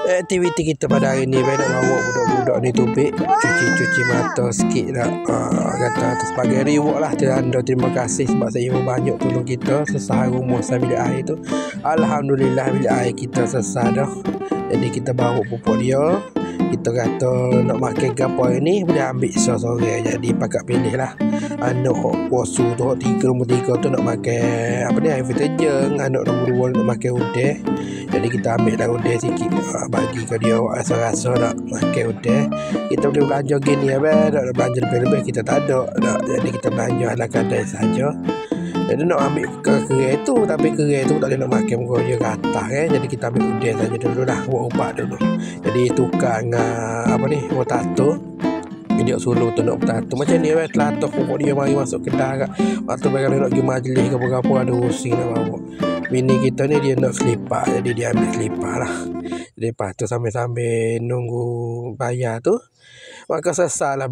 Aktiviti kita pada hari ni nak bawa budak-budak ni tubik cuci mata sikit nak kata sebagai reward lah, tanda terima kasih sebab saya banyak tolong kita selesai rumah saya bilik air tu. Alhamdulillah bilik air kita selesai dah. Jadi kita bawa pupuk dia. Kita kata nak makan gapo ni boleh ambil sore-sore. Jadi pakak pilih lah. Anak posu tu nombor 3 tu nak makan apa ni, air deterjen. Anak nombor 2 nak makan udeh. Jadi kita ambil dah udeh sikit, bagi ke dia rasa-rasa nak makan udeh. Kita boleh belanja gini nak belanja lebih-lebih kita tak ada. Jadi kita belanja ala kadar saja. Jadi nak ambil ke kerai tu, tapi kerai tu tak boleh nak makan muka dia ke atas Jadi kita ambil udeh saja dulu lah, buat ubat dulu. Jadi tukar dengan apa ni, potato. Dia suluh tu nak potato macam ni telatok pupuk dia mari masuk kedai kat. Waktu kalau nak pergi majlis ke apa-apa ada urusan nak bawa. Bini kita ni dia nak selipar, jadi dia ambil selipar lah. Jadi lepas tu sambil-sambil nunggu bayar tu, maka selesai lah